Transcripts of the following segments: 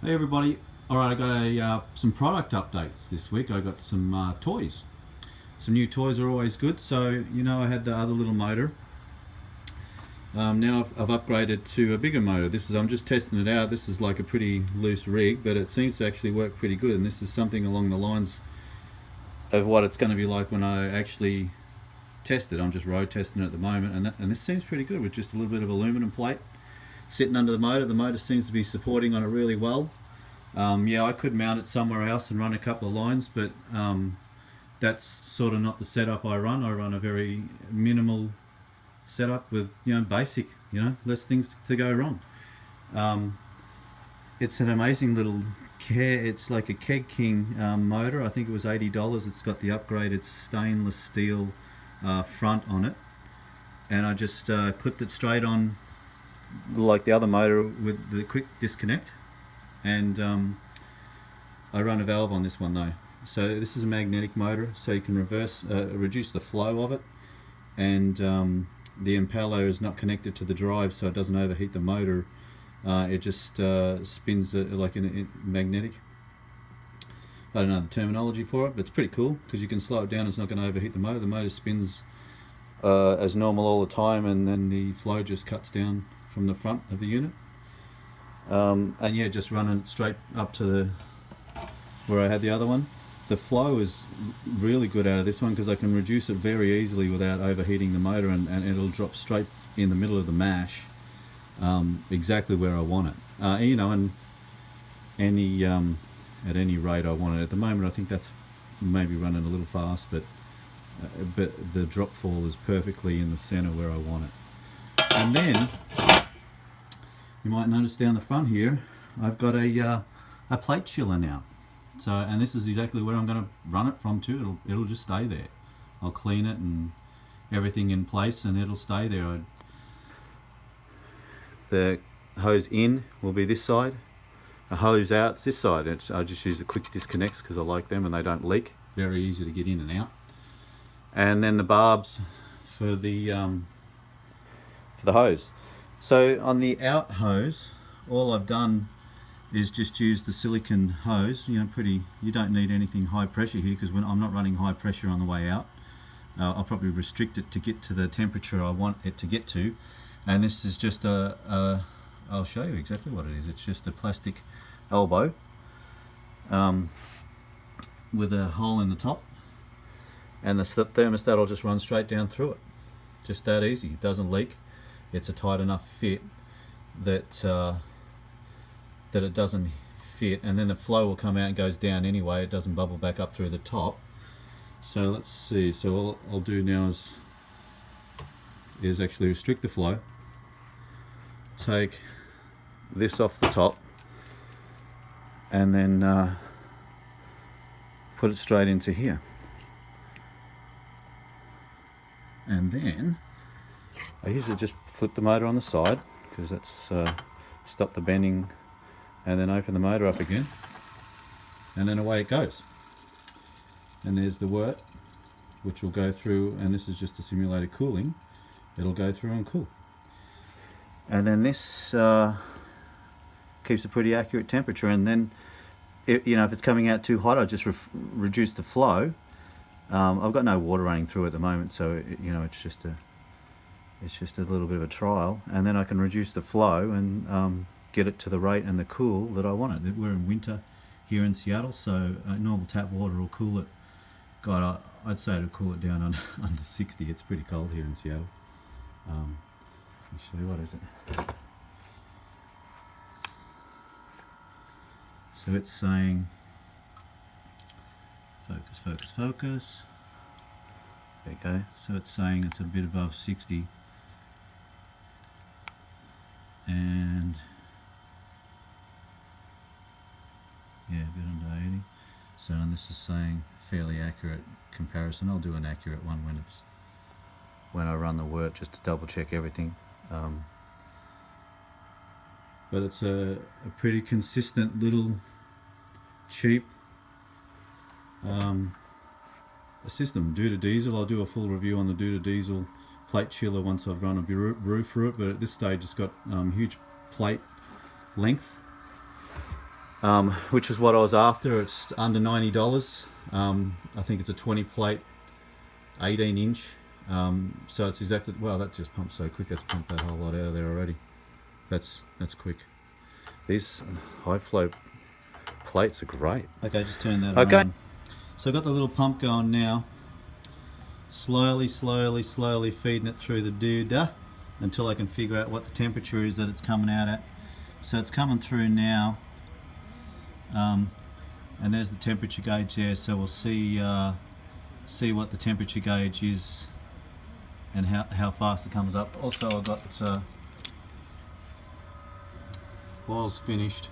Hey everybody! Alright, I got some product updates this week. I got some toys. Some new toys are always good. So, I had the other little motor. Now I've upgraded to a bigger motor. I'm just testing it out. This is like a pretty loose rig, but it seems to actually work pretty good. And this is something along the lines of what it's going to be like when I actually test it. I'm just road testing it at the moment, and this seems pretty good with just a little bit of aluminum plate sitting under the motor. The motor seems to be supporting on it really well. Yeah, I could mount it somewhere else and run a couple of lines, but that's sort of not the setup I run. I run a very minimal setup with, basic, less things to go wrong. It's an amazing little it's like a Keg King motor. I think it was $80. It's got the upgraded stainless steel front on it, and I just clipped it straight on like the other motor with the quick disconnect, and I run a valve on this one though. So this is a magnetic motor, so you can reduce the flow of it, and the impeller is not connected to the drive, so it doesn't overheat the motor. It just spins like a magnetic. I don't know the terminology for it, but it's pretty cool because you can slow it down. It's not going to overheat the motor. The motor spins as normal all the time, and then the flow just cuts down from the front of the unit. And yeah, just running it straight up to where I had the other one. The flow is really good out of this one because I can reduce it very easily without overheating the motor, and it'll drop straight in the middle of the mash, exactly where I want it. And at any rate I want it. At the moment I think that's maybe running a little fast, but the drop fall is perfectly in the center where I want it. And then you might notice down the front here I've got a plate chiller now. So, and this is exactly where I'm going to run it from too. It'll just stay there. I'll clean it and everything in place, and it'll stay there. The hose in will be this side. The hose out's this side. I just use the quick disconnects because I like them and they don't leak. Very easy to get in and out. And then the barbs for the hose. So on the out hose, all I've done is just use the silicone hose. You don't need anything high pressure here because I'm not running high pressure on the way out. I'll probably restrict it to get to the temperature I want it to get to. And this is just I'll show you exactly what it is. It's just a plastic elbow with a hole in the top, and the thermostat will just run straight down through it. Just that easy. It doesn't leak. It's a tight enough fit that it doesn't fit, and then the flow will come out and goes down anyway. It doesn't bubble back up through the top. So let's see. So all I'll do now is actually restrict the flow, take this off the top, and then put it straight into here. And then I usually just flip the motor on the side because that's stop the bending, and then open the motor up again, and then away it goes. And there's the wort, which will go through, and this is just to simulate a cooling. It'll go through and cool. And then this keeps a pretty accurate temperature, and then if it's coming out too hot, I just reduce the flow. I've got no water running through at the moment, so it's just a little bit of a trial, and then I can reduce the flow and get it to the rate and the cool that I want it. We're in winter here in Seattle, so normal tap water will cool it. God, I'd say it'll cool it down under 60. It's pretty cold here in Seattle. Actually, what is it? So it's saying focus, focus, focus. There you go. So it's saying it's a bit above 60, and yeah, a bit under 80. So, and this is saying fairly accurate comparison. I'll do an accurate one when I run the wort, just to double check everything. But it's a pretty consistent little cheap a system. Duda Diesel. I'll do a full review on the Duda Diesel plate chiller once I've run a brew through it, but at this stage it's got huge plate length, which is what I was after. It's under $90. I think it's a 20 plate, 18 inch. So it's exactly, well, that just pumped so quick. That's pumped that whole lot out of there already. That's quick. These high flow plates are great. Okay, just turn that on. So I've got the little pump going now. Slowly feeding it through the Duda until I can figure out what the temperature is that it's coming out at. So it's coming through now, and there's the temperature gauge there. So we'll see what the temperature gauge is and how fast it comes up. Also, I've got boil's finished.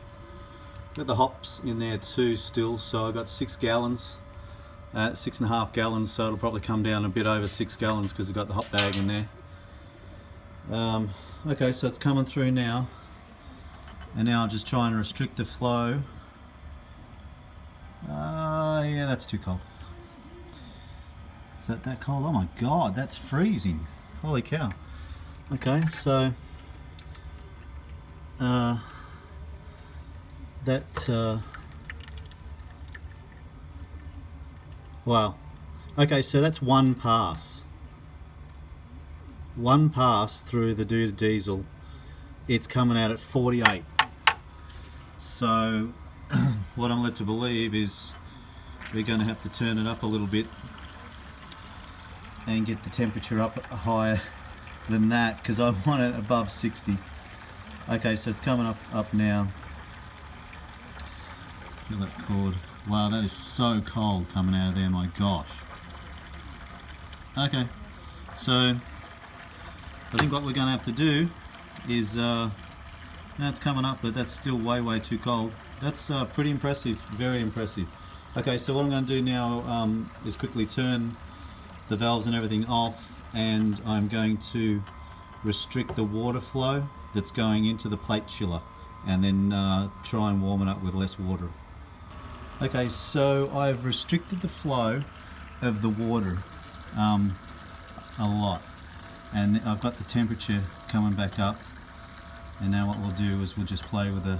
Got the hops in there too still. So I've got 6 gallons. 6.5 gallons, so it'll probably come down a bit over 6 gallons because I've got the hop bag in there. Okay, so it's coming through now, and now I'm just trying to restrict the flow. Yeah, that's too cold. Is that cold? Oh my god, that's freezing. Holy cow. Okay, so wow. Okay, so that's one pass. One pass through the Duda Diesel. It's coming out at 48. So what I'm led to believe is we're going to have to turn it up a little bit and get the temperature up higher than that, because I want it above 60. Okay, so it's coming up now. Feel that cord. Wow, that is so cold coming out of there, my gosh. Okay, so I think what we're going to have to do is, now it's coming up, but that's still way too cold. That's pretty impressive, very impressive. Okay, so what I'm going to do now is quickly turn the valves and everything off, and I'm going to restrict the water flow that's going into the plate chiller, and then try and warm it up with less water. Okay, so I've restricted the flow of the water a lot, and I've got the temperature coming back up, and now what we'll do is we'll just play with the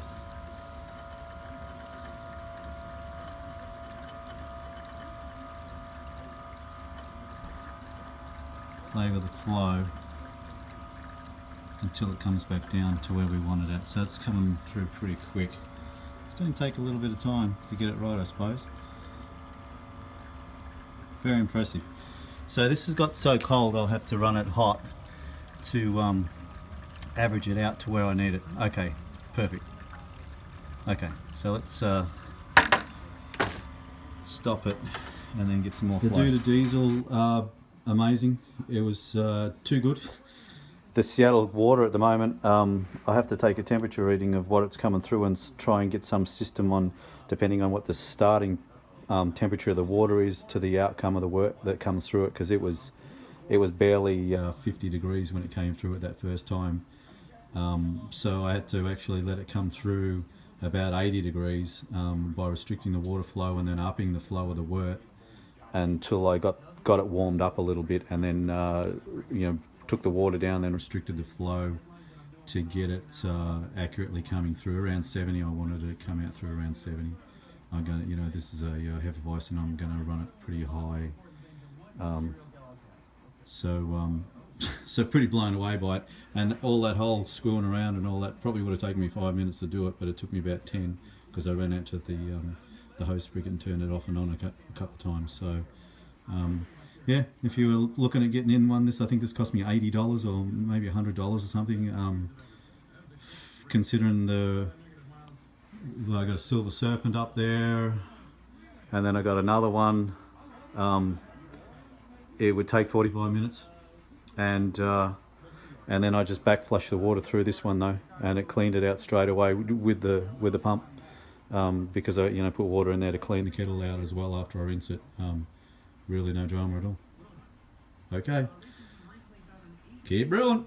flow until it comes back down to where we want it at. So it's coming through pretty quick. It's going to take a little bit of time to get it right, I suppose. Very impressive. So this has got so cold I'll have to run it hot to average it out to where I need it. Okay, perfect. Okay, so let's stop it and then get some more flow. The Duda Diesel, amazing. It was too good. The Seattle water at the moment, I have to take a temperature reading of what it's coming through and try and get some system on, depending on what the starting temperature of the water is to the outcome of the work that comes through it, because it was barely 50 degrees when it came through it that first time. So I had to actually let it come through about 80 degrees by restricting the water flow and then upping the flow of the wort until I got it warmed up a little bit, and then took the water down, then restricted the flow to get it accurately coming through around 70. I wanted it to come out through around 70. I'm going, this is a Hefeweizen, and I'm going to run it pretty high. So pretty blown away by it, and all that whole screwing around and all that probably would have taken me 5 minutes to do it, but it took me about 10 because I ran out to the hose spigot and turned it off and on a couple of times. So yeah, if you were looking at getting in one, I think this cost me $80 or maybe $100 or something. Considering I got a Silver Serpent up there, and then I got another one. It would take 45 minutes, and then I just back flush the water through this one though, and it cleaned it out straight away with the pump, because I put water in there to clean the kettle out as well after I rinse it. Really no drama at all. Okay, keep brewing.